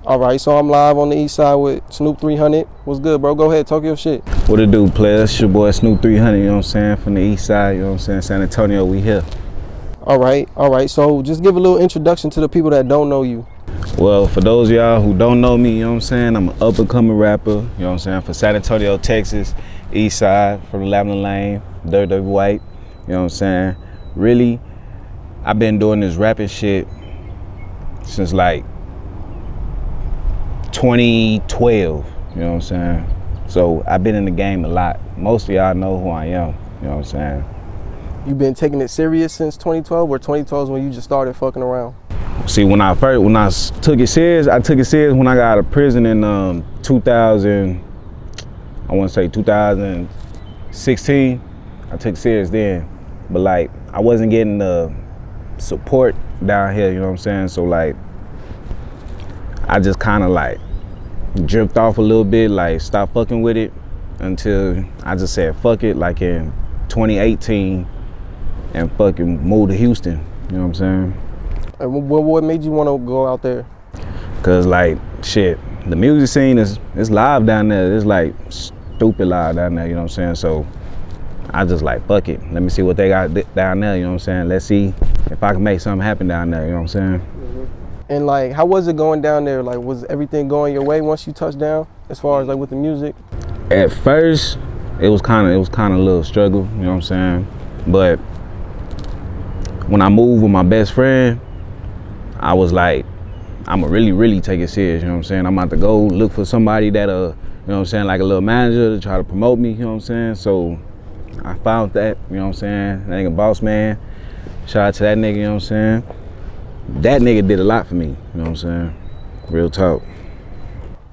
All right, so I'm live on the east side with Snoop300. What's good, bro? Go ahead, talk your shit. What it do, players? It's your boy Snoop300, you know what I'm saying? From the east side, you know what I'm saying? San Antonio, we here. All right. So just give a little introduction to the people that don't know you. Well, for those of y'all who don't know me, you know what I'm saying? I'm an up-and-coming rapper, you know what I'm saying? For San Antonio, Texas, east side, from Lavender Lane, Dirty White, you know what I'm saying? Really, I've been doing this rapping shit since like 2012, you know what I'm saying? So I've been in the game a lot. Most of y'all know who I am, you know what I'm saying? You been taking it serious since 2012, or 2012 is when you just started fucking around? See, when I took it serious, I took it serious when I got out of prison in 2016. I took it serious then, but like I wasn't getting the support down here, you know what I'm saying? So like I just kind of like drift off a little bit, like stopped fucking with it until I just said fuck it, like in 2018, and fucking moved to Houston, you know what I'm saying? And what made you want to go out there? Cause like shit, the music scene is live down there. It's like stupid live down there, you know what I'm saying? So I just like fuck it. Let me see what they got down there, you know what I'm saying? Let's see if I can make something happen down there, you know what I'm saying? And like, how was it going down there? Like, was everything going your way once you touched down, as far as like with the music? At first, it was kind of a little struggle, you know what I'm saying? But when I moved with my best friend, I was like, I'ma really take it serious, you know what I'm saying? I'm about to go look for somebody that, you know what I'm saying, like a little manager to try to promote me, you know what I'm saying? So I found that, you know what I'm saying? That nigga Boss Man, shout out to that nigga, you know what I'm saying? That nigga did a lot for me, you know what I'm saying? Real talk.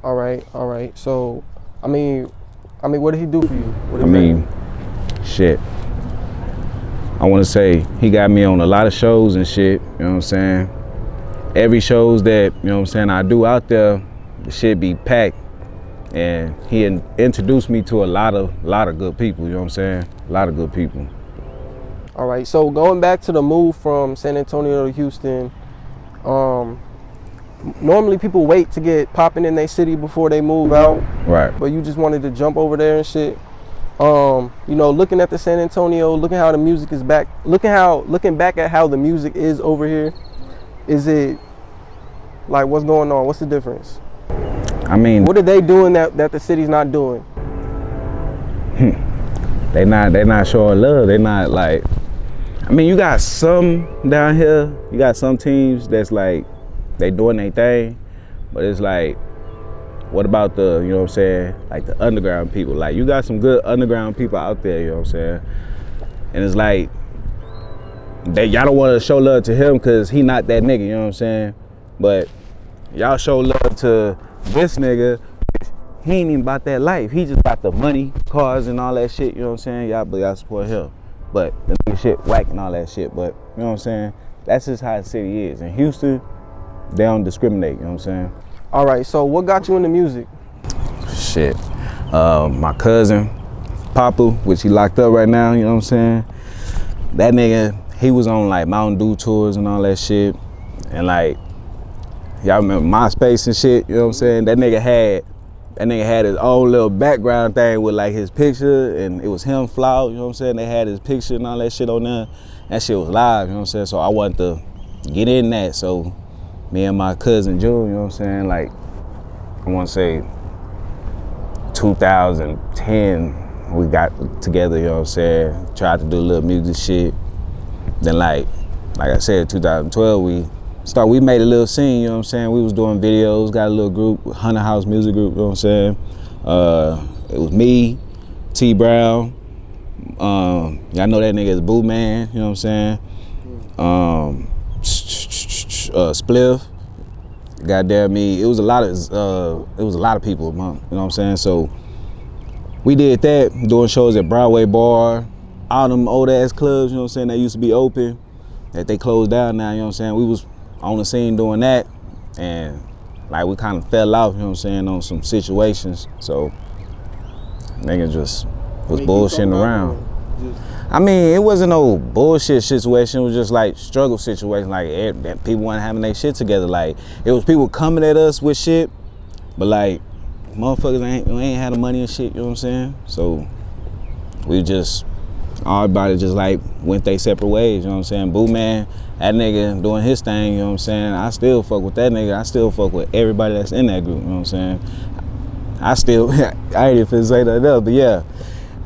All right. So, I mean, what did he do for you? Shit. I want to say he got me on a lot of shows and shit, you know what I'm saying? Every shows that, you know what I'm saying, I do out there, the shit be packed. And he introduced me to a lot of good people, you know what I'm saying? A lot of good people. All right, so going back to the move from San Antonio to Houston, normally people wait to get popping in their city before they move out. Right. But you just wanted to jump over there and shit. You know, looking at the San Antonio, looking how the music is back, looking back at how the music is over here, is it like, what's going on? What's the difference? I mean, what are they doing that the city's not doing? They not showing love. They not like, I mean, you got some down here, you got some teams that's like, they doing their thing, but it's like, what about the, you know what I'm saying, like the underground people? Like, you got some good underground people out there, you know what I'm saying? And it's like, y'all don't want to show love to him because he not that nigga, you know what I'm saying? But y'all show love to this nigga, he ain't even about that life. He just about the money, cars, and all that shit, you know what I'm saying? Y'all support him. But the nigga shit whack and all that shit, but you know what I'm saying? That's just how the city is. In Houston, they don't discriminate, you know what I'm saying? All right, so what got you into music? Shit, my cousin, Papa, which he locked up right now, you know what I'm saying? That nigga, he was on like Mountain Dew tours and all that shit. And like, y'all remember MySpace and shit, you know what I'm saying? That nigga had his own little background thing with like his picture, and it was him flawed, you know what I'm saying? They had his picture and all that shit on there. That shit was live, you know what I'm saying? So I wanted to get in that. So me and my cousin June, you know what I'm saying? Like, I want to say 2010, we got together, you know what I'm saying? Tried to do a little music shit. Then like I said, 2012, we made a little scene, you know what I'm saying? We was doing videos, got a little group, Hunter House Music Group, you know what I'm saying? It was me, T Brown, y'all know that nigga is Boo Man, you know what I'm saying? Spliff, goddamn me, it was a lot of people, you know what I'm saying? So we did that, doing shows at Broadway Bar, all them old ass clubs, you know what I'm saying, that used to be open, that they closed down now, you know what I'm saying? We was on the scene doing that, and like we kind of fell off, you know what I'm saying, on some situations. So niggas just was bullshitting around. I mean, it wasn't no bullshit situation. It was just like struggle situation. Like people weren't having their shit together. Like it was people coming at us with shit, but like motherfuckers ain't had the money and shit. You know what I'm saying? So we just everybody just like went their separate ways. You know what I'm saying? Boo man, that nigga doing his thing. You know what I'm saying? I still fuck with that nigga. I still fuck with everybody that's in that group. You know what I'm saying? I still I ain't even say that else, but yeah.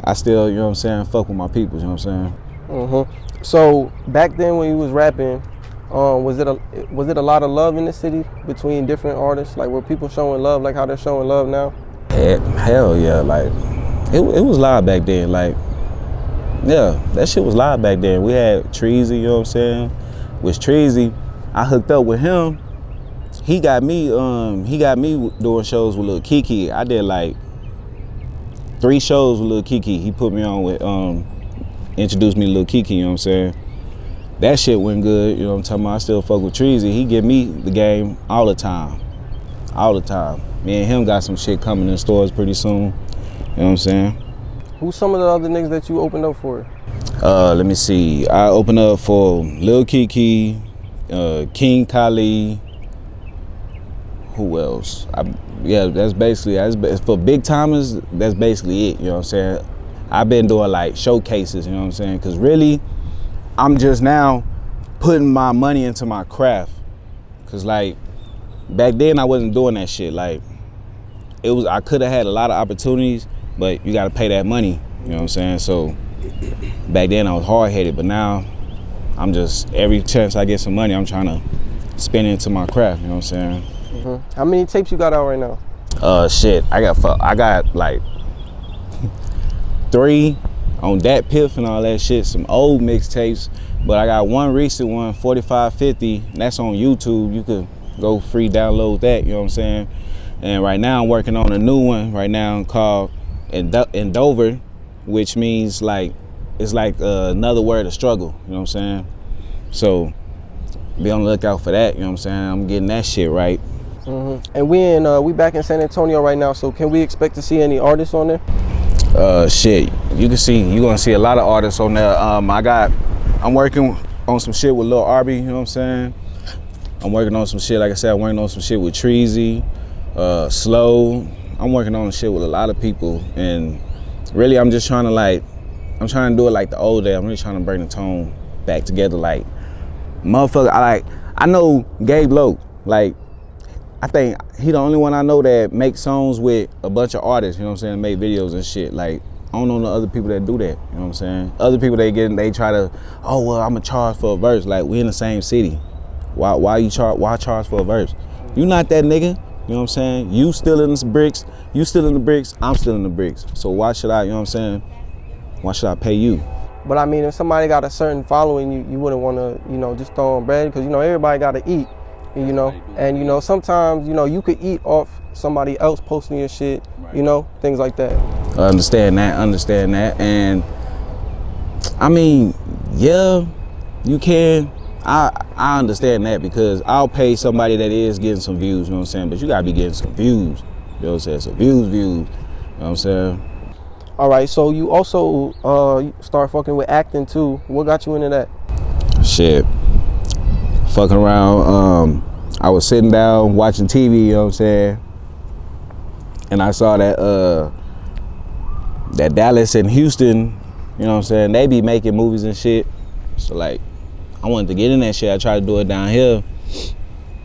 I still, you know what I'm saying, fuck with my people, you know what I'm saying? So back then when you was rapping, was it a lot of love in the city between different artists? Like were people showing love like how they're showing love now? Hell yeah, like it was live back then. Like, yeah, that shit was live back then. We had Treasy, you know what I'm saying? With Treasy, I hooked up with him. He got me doing shows with Lil Kiki. I did like 3 shows with Lil Kiki. He put me on with, introduced me to Lil Kiki, you know what I'm saying? That shit went good, you know what I'm talking about? I still fuck with Treasy. He give me the game all the time. All the time. Me and him got some shit coming in stores pretty soon, you know what I'm saying? Who's some of the other niggas that you opened up for? Let me see. I opened up for Lil Kiki, King Kali. Who else? Yeah, that's for big timers, that's basically it, you know what I'm saying? I've been doing like showcases, you know what I'm saying? Cause really, I'm just now putting my money into my craft. Cause like, back then I wasn't doing that shit. Like, I could have had a lot of opportunities, but you gotta pay that money, you know what I'm saying? So, back then I was hard-headed, but now I'm just, every chance I get some money, I'm trying to spend it into my craft, you know what I'm saying? How many tapes you got out right now? Shit, I got like 3 on Dat Piff and all that shit, some old mixtapes, but I got one recent one, 4550, and that's on YouTube. You could go free download that, you know what I'm saying? And right now I'm working on a new one right now called Endover, which means like, it's like another word of struggle, you know what I'm saying? So be on the lookout for that, you know what I'm saying? I'm getting that shit right. And we back in San Antonio right now, so can we expect to see any artists on there? Shit, you're gonna see a lot of artists on there. I'm working on some shit with Lil Arby, you know what I'm saying? I'm working on some shit, like I said, I'm working on some shit with Treasy, Slow. I'm working on shit with a lot of people, and really I'm just trying to do it like the old day. I'm really trying to bring the tone back together. Like, motherfucker, I know Gabe Lowe, like, I think he the only one I know that makes songs with a bunch of artists, you know what I'm saying, make videos and shit. Like, I don't know the other people that do that, you know what I'm saying? Other people they try to, oh well, I'ma charge for a verse. Like, we in the same city. Why charge for a verse? You not that nigga, you know what I'm saying? You still in the bricks, I'm still in the bricks. So why should I, you know what I'm saying? Why should I pay you? But I mean, if somebody got a certain following, you wouldn't want to, you know, just throw them bread, because, you know, everybody got to eat. You know, and you know, sometimes, you know, you could eat off somebody else posting your shit, you know, things like that. I understand that. And I mean, yeah, you can. I understand that, because I'll pay somebody that is getting some views, you know what I'm saying? But you gotta be getting some views, you know what I'm saying? So views, you know what I'm saying? All right, so you also start fucking with acting too. What got you into that? Shit. Fucking around, I was sitting down watching TV, you know what I'm saying? And I saw that Dallas and Houston, you know what I'm saying, they be making movies and shit. So like, I wanted to get in that shit. I tried to do it down here,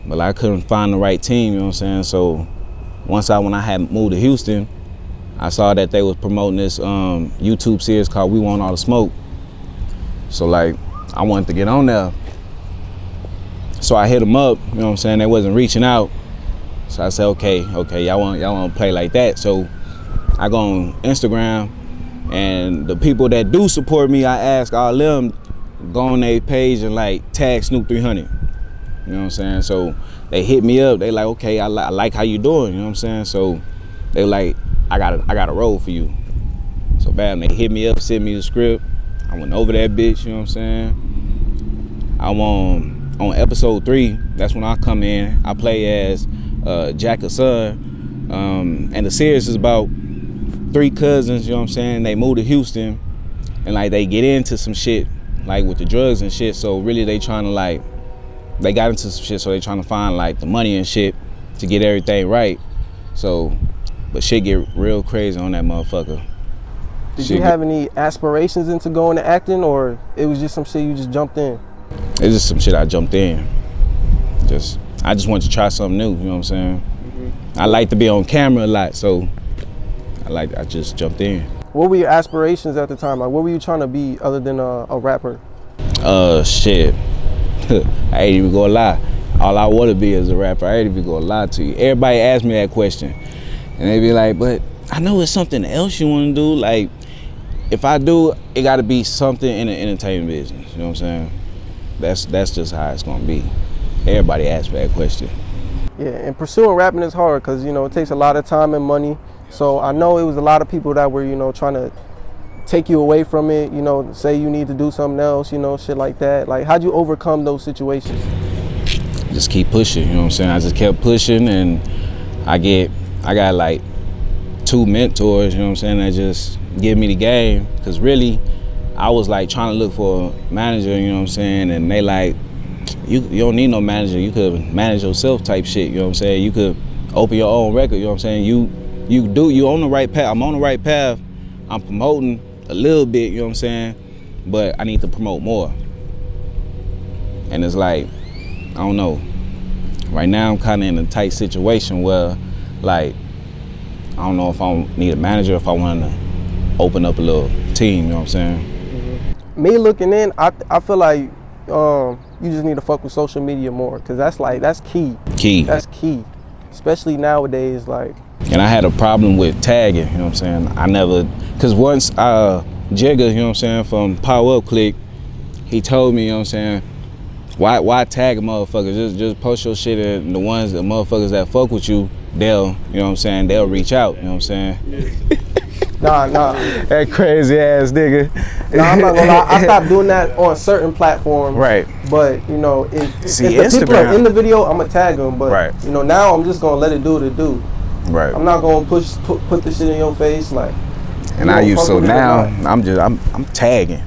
but I couldn't find the right team, you know what I'm saying? So when I had moved to Houston, I saw that they was promoting this YouTube series called We Want All the Smoke. So like, I wanted to get on there. So I hit them up, you know what I'm saying? They wasn't reaching out. So I said, okay, y'all want to play like that. So I go on Instagram, and the people that do support me, I ask all them, go on their page and like tag Snoop300. You know what I'm saying? So they hit me up. They like, okay, I like how you doing. You know what I'm saying? So they like, I got a role for you. So bam, they hit me up, sent me the script. I went over that bitch. You know what I'm saying? I'm on episode 3. That's when I come in. I play as Jack's son, and the series is about 3 cousins. You know what I'm saying? They moved to Houston, and like they get into some shit like with the drugs and shit. So really they trying to like, they got into some shit, so they trying to find like the money and shit to get everything right. So, but shit get real crazy on that motherfucker. Did you have any aspirations into going to acting, or it was just some shit you just jumped in? It's just some shit I jumped in. I just wanted to try something new, you know what I'm saying? I like to be on camera a lot, so I just jumped in. What were your aspirations at the time? Like, what were you trying to be other than a rapper? Shit. I ain't even gonna lie. All I want to be is a rapper. I ain't even gonna lie to you. Everybody ask me that question, and they be like, but I know it's something else you want to do. Like, if I do, it got to be something in the entertainment business. You know what I'm saying? That's just how it's gonna be. Everybody asks me that question. Yeah, and pursuing rapping is hard because, you know, it takes a lot of time and money. So I know it was a lot of people that were, you know, trying to take you away from it, you know, say you need to do something else, you know, shit like that. Like, how'd you overcome those situations? Just keep pushing, you know what I'm saying? I just kept pushing, and I got like 2 mentors, you know what I'm saying, that just give me the game. Cause really, I was like trying to look for a manager, you know what I'm saying? And they like, you don't need no manager, you could manage yourself type shit, you know what I'm saying? You could open your own record, you know what I'm saying? You on the right path, I'm on the right path. I'm promoting a little bit, you know what I'm saying? But I need to promote more. And it's like, I don't know. Right now I'm kind of in a tight situation where, like, I don't know if I need a manager, if I want to open up a little team, you know what I'm saying? Me looking in, I feel like you just need to fuck with social media more, because that's key. That's key, especially nowadays, like. And I had a problem with tagging, you know what I'm saying? Because once Jigga, you know what I'm saying, from Power Up Click, he told me, you know what I'm saying, why tag a motherfucker? Just post your shit, and the motherfuckers that fuck with you, they'll, you know what I'm saying, they'll reach out, you know what I'm saying? Nah. That crazy ass nigga. Nah, I'm not gonna lie. I stopped doing that on certain platforms. Right. But, you know, if the people are in the video, I'm gonna tag them. But, right. You know, now I'm just gonna let it do what it do. Right. I'm not gonna put the shit in your face, like. And I'm tagging.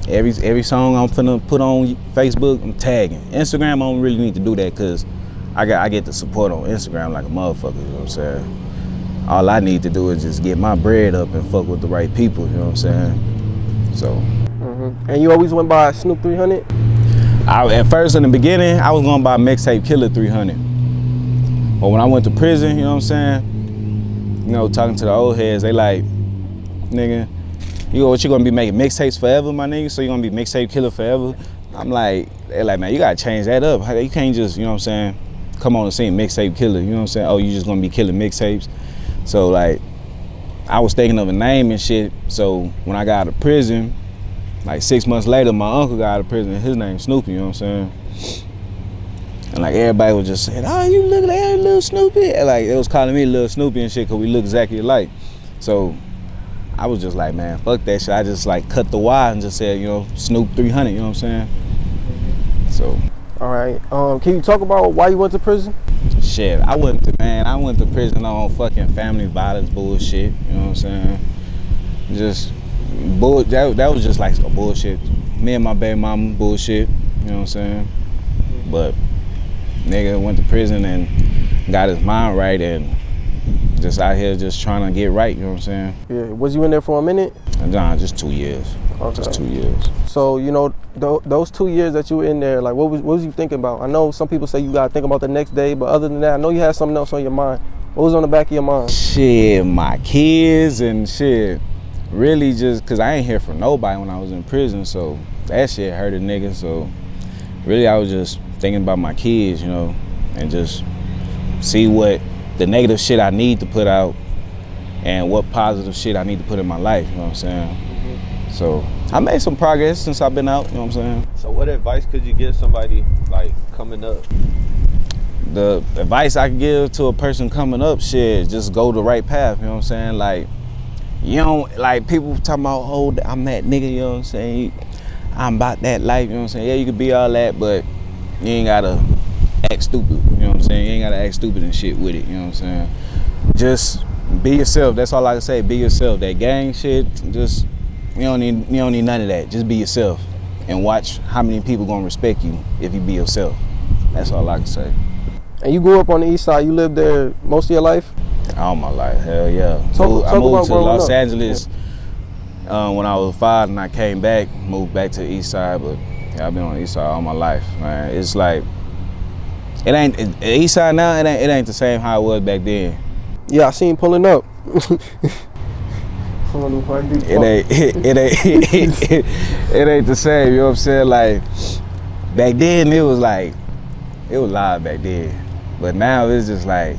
Every song I'm finna put on Facebook, I'm tagging. Instagram, I don't really need to do that because I get the support on Instagram like a motherfucker, you know what I'm saying? All I need to do is just get my bread up and fuck with the right people, you know what I'm saying? So. And you always went by Snoop300? At first, in the beginning, I was going by Mixtape Killer 300. But when I went to prison, you know what I'm saying? You know, talking to the old heads, they like, nigga, what you gonna be making mixtapes forever, my nigga? So you gonna be Mixtape Killer forever? I'm like, they're like, man, you gotta change that up. You can't just, you know what I'm saying, come on the scene, Mixtape Killer, you know what I'm saying? Oh, you just gonna be killing mixtapes? So like, I was thinking of a name and shit. So when I got out of prison, like 6 months later, my uncle got out of prison, his name's Snoopy, you know what I'm saying? And like everybody was just saying, oh, you look like that little Snoopy. And like, they was calling me Little Snoopy and shit because we look exactly alike. So I was just like, man, fuck that shit. I just like cut the Y and just said, you know, Snoop300, you know what I'm saying? So. All right, can you talk about why you went to prison? Shit, I went to prison on fucking family violence bullshit, you know what I'm saying? Just, that was just like a bullshit. Me and my baby mama bullshit, you know what I'm saying? But nigga went to prison and got his mind right and just out here just trying to get right, you know what I'm saying? Yeah, was you in there for a minute? Nah, just 2 years. Okay. Just 2 years. So, you know, those 2 years that you were in there, like, what was you thinking about? I know some people say you gotta think about the next day, but other than that, I know you had something else on your mind. What was on the back of your mind? Shit, my kids and shit. Really just, cause I ain't hear from nobody when I was in prison, so that shit hurt a nigga, so really I was just thinking about my kids, you know, and just see what the negative shit I need to put out and what positive shit I need to put in my life, you know what I'm saying? So I made some progress since I've been out, you know what I'm saying? So what advice could you give somebody like coming up? The advice I could give to a person coming up, shit, just go the right path, you know what I'm saying? Like, you don't, like people talking about, oh, I'm that nigga, you know what I'm saying? I'm about that life, you know what I'm saying? Yeah, you could be all that, but you ain't gotta act stupid, you know what I'm saying? You ain't gotta act stupid and shit with it, you know what I'm saying? Just be yourself, that's all I can say, be yourself. That gang shit, just You don't need none of that. Just be yourself and watch how many people gonna respect you if you be yourself. That's all I can say. And you grew up on the east side. You lived there most of your life? All my life, hell yeah. I moved to Los Angeles when I was 5, and I came back, moved back to the east side, but yeah, I've been on the east side all my life, man. It's like, the east side now, it ain't the same how it was back then. Yeah, I seen pulling up. It ain't the same, you know what I'm saying? Like, back then it was live back then. But now it's just like,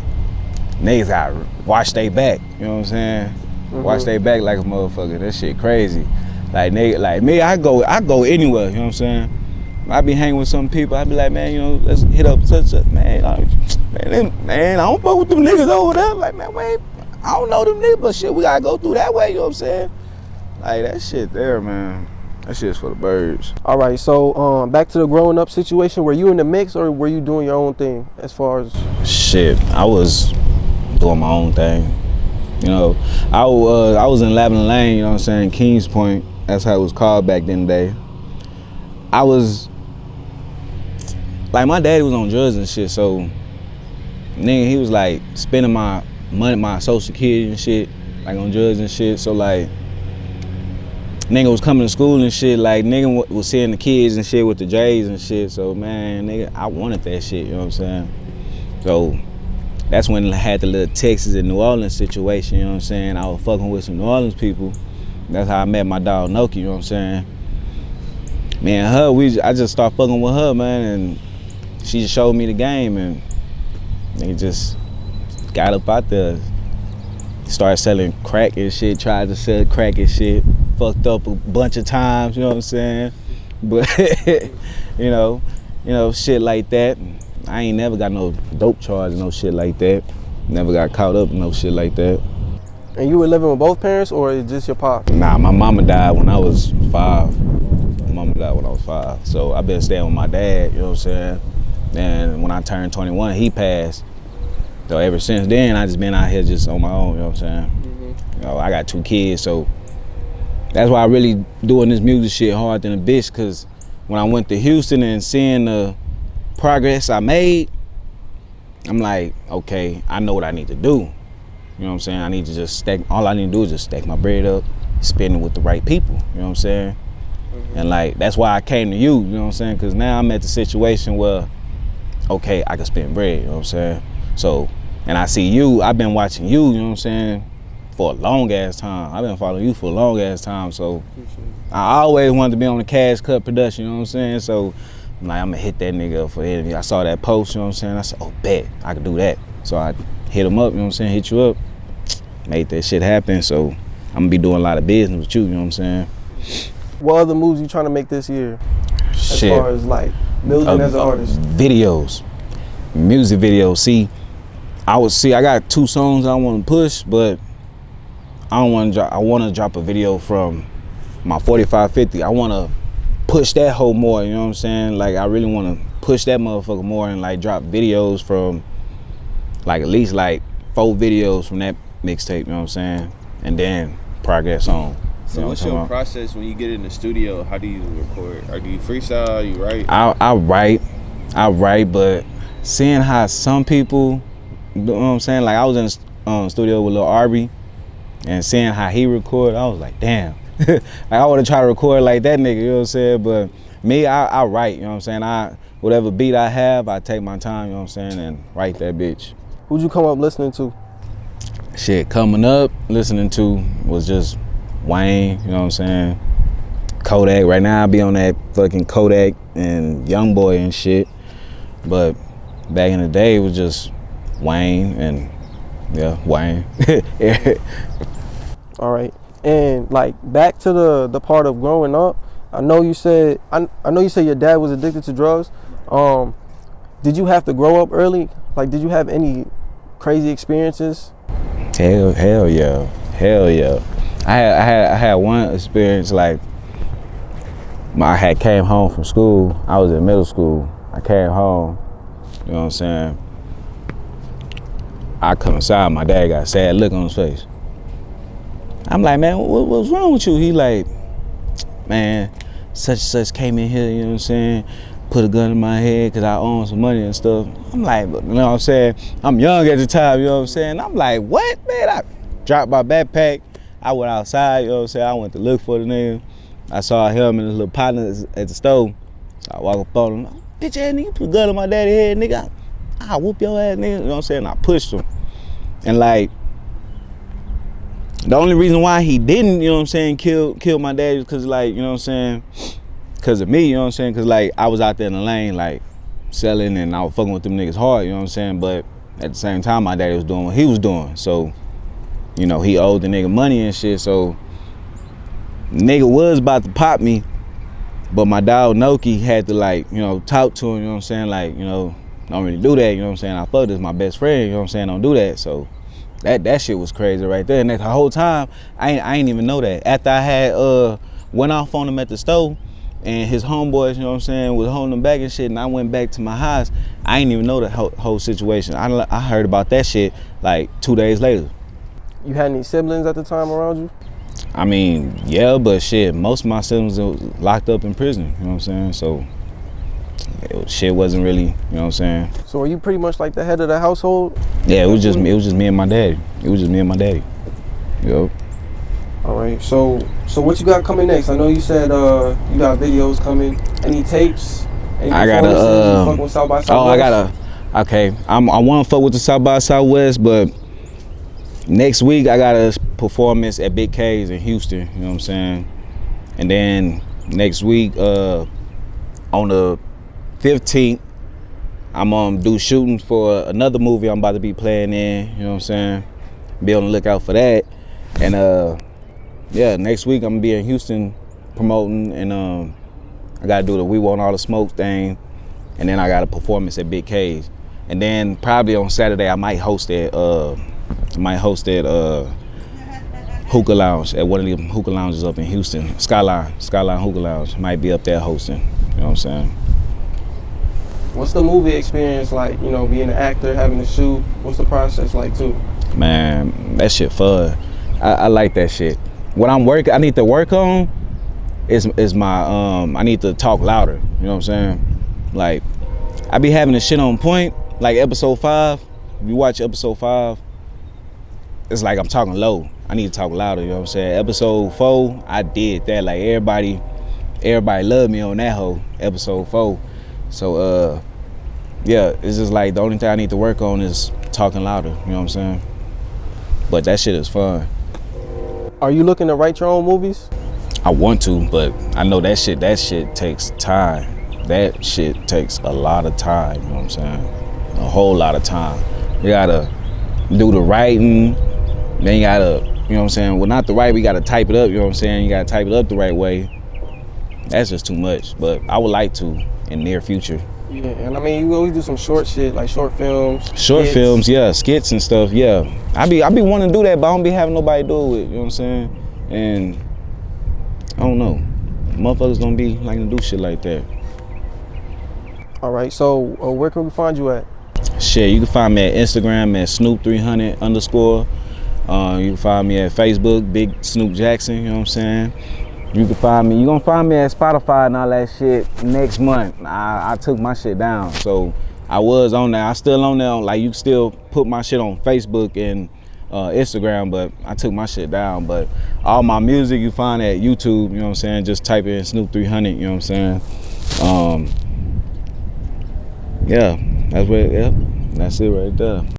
niggas gotta watch they back, you know what I'm saying? Watch they back like a motherfucker. That shit crazy. Like me, I go anywhere, you know what I'm saying? I be hanging with some people, I be like, man, you know, let's hit up such a, man, I don't fuck with them niggas over there. Like, man, wait, I don't know them niggas, but shit, we gotta go through that way, you know what I'm saying? Like, that shit there, man. That shit's for the birds. All right, so back to the growing up situation. Were you in the mix or were you doing your own thing as far as? Shit, I was doing my own thing. You know, I was in Lavender Lane, you know what I'm saying, Kings Point. That's how it was called back then the day. I was, like, my daddy was on drugs and shit, so nigga, he was like spending my money, my social security and shit, like on drugs and shit. So like, nigga was coming to school and shit, like nigga was seeing the kids and shit with the J's and shit. So man, nigga, I wanted that shit, you know what I'm saying? So that's when I had the little Texas and New Orleans situation, you know what I'm saying? I was fucking with some New Orleans people. That's how I met my dog Noki, you know what I'm saying? Me and her, I just started fucking with her, man, and she just showed me the game, and nigga just got up out there. Started selling crack and shit, tried to sell crack and shit. Fucked up a bunch of times, you know what I'm saying? But, you know, shit like that. I ain't never got no dope charge, no shit like that. Never got caught up in no shit like that. And you were living with both parents or just your pop? Nah, my mama died when I was 5. My mama died when I was 5. So I've been staying with my dad, you know what I'm saying? And when I turned 21, he passed. So ever since then, I just been out here just on my own, you know what I'm saying? You know, I got 2 kids, so that's why I really doing this music shit hard than a bitch, cause when I went to Houston and seeing the progress I made, I'm like, okay, I know what I need to do. You know what I'm saying? I need to just all I need to do is just stack my bread up, spend it with the right people, you know what I'm saying? And like, that's why I came to you know what I'm saying? Cause now I'm at the situation where, okay, I can spend bread, you know what I'm saying? So, and I see you, I've been watching you, you know what I'm saying, for a long ass time. I've been following you for a long ass time, so I always wanted to be on the KashCutProductions, you know what I'm saying? So I'm like, I'm gonna hit that nigga up for the interview. I saw that post, you know what I'm saying? I said, oh, bet, I can do that. So I hit him up, you know what I'm saying, hit you up, made that shit happen. So I'm gonna be doing a lot of business with you, you know what I'm saying? What other moves you trying to make this year? Shit. As far as like building as an artist? Videos, music videos. See, I got 2 songs I want to push, but I don't want to drop. I want to drop a video from my 4550. I want to push that whole more. You know what I'm saying? Like, I really want to push that motherfucker more and like drop videos from, like, at least like 4 videos from that mixtape. You know what I'm saying? And then progress on. So what's your process when you get in the studio? How do you record? Or do you freestyle? You write? I write, but seeing how some people, you know what I'm saying? Like, I was in the studio with Lil Arby, and seeing how he record, I was like, damn. Like, I want to try to record like that nigga, you know what I'm saying? But me, I write, you know what I'm saying? Whatever beat I have, I take my time, you know what I'm saying, and write that bitch. Who'd you come up listening to? Shit, coming up, listening to was just Wayne, you know what I'm saying? Kodak, right now I be on that fucking Kodak and Youngboy and shit. But back in the day, it was just Wayne and, yeah, Wayne. All right. And like back to the part of growing up, I know you said your dad was addicted to drugs. Did you have to grow up early? Like, did you have any crazy experiences? Hell yeah. I had one experience, like, I had came home from school. I was in middle school. I came home, you know what I'm saying? I come inside, my dad got a sad look on his face. I'm like, man, what's wrong with you? He like, man, such and such came in here, you know what I'm saying, put a gun in my head because I own some money and stuff. I'm like, you know what I'm saying? I'm young at the time, you know what I'm saying? I'm like, what, man? I dropped my backpack. I went outside, you know what I'm saying? I went to look for the nigga. I saw him and his little partner at the store. So I walk up on him, bitch ass nigga, put a gun in my daddy's head, nigga. I'll whoop your ass, nigga. You know what I'm saying? I pushed him. And like, the only reason why he didn't, you know what I'm saying, kill my daddy was because, like, you know what I'm saying, because of me, you know what I'm saying, because, like, I was out there in the lane, like, selling, and I was fucking with them niggas hard, you know what I'm saying, but at the same time, my daddy was doing what he was doing, so, you know, he owed the nigga money and shit, so, nigga was about to pop me, but my dog Noki had to, like, you know, talk to him, you know what I'm saying, like, you know, don't really do that, you know what I'm saying, I fuck this my best friend, you know what I'm saying, don't do that, so. That shit was crazy right there, and that the whole time I ain't even know that. After I had went off on him at the store, and his homeboys, you know what I'm saying, was holding him back and shit, and I went back to my house, I ain't even know the whole situation. I heard about that shit like 2 days later. You had any siblings at the time around you? I mean, yeah, but shit, most of my siblings were locked up in prison, you know what I'm saying, so shit wasn't really, you know what I'm saying. So are you pretty much like the head of the household? Yeah, it was just me and my daddy. It was just me and my daddy. Yo. All right. So what you got coming next? I know you said you got videos coming. Any tapes? Any I got fucking with South by Southwest? I got okay. I want to fuck with the South by Southwest, but next week I got a performance at Big K's in Houston. You know what I'm saying? And then next week on the 15th, I'm gonna do shooting for another movie I'm about to be playing in, you know what I'm saying? Be on the lookout for that. And yeah, next week I'm gonna be in Houston promoting, and I gotta do the We Want All the Smoke thing, and then I got a performance at Big K's. And then probably on Saturday I might host that hookah lounge at one of the hookah lounges up in Houston, Skyline Hookah Lounge. Might be up there hosting, you know what I'm saying? What's the movie experience like, you know, being an actor, having to shoot? What's the process like too? Man, that shit fun. I like that shit. What I need to work on is my, I need to talk louder, you know what I'm saying? Like, I be having the shit on point, like episode 5. If you watch episode 5, it's like I'm talking low. I need to talk louder, you know what I'm saying? Episode 4, I did that. Like, everybody loved me on that whole episode 4. So, yeah, it's just like the only thing I need to work on is talking louder, you know what I'm saying? But that shit is fun. Are you looking to write your own movies? I want to, but I know that shit takes time. That shit takes a lot of time, you know what I'm saying? A whole lot of time. You gotta do the writing, then you gotta, you know what I'm saying? Well, not the right, we gotta type it up, you know what I'm saying? You gotta type it up the right way. That's just too much, but I would like to in near future. Yeah, and I mean, you always do some short shit, like short films. Short films, yeah, skits and stuff, yeah. I be wanting to do that, but I don't be having nobody to do it with, you know what I'm saying? And I don't know, motherfuckers don't be liking to do shit like that. All right, so where can we find you at? Shit, you can find me at Instagram at Snoop300 _. You can find me at Facebook, Big Snoop Jackson, you know what I'm saying? You gonna find me at Spotify and all that shit next month. I took my shit down, so I was on there. I still on there. Like, you can still put my shit on Facebook and Instagram, but I took my shit down. But all my music you find at YouTube, you know what I'm saying? Just type in Snoop300, you know what I'm saying? Yeah, that's it right there.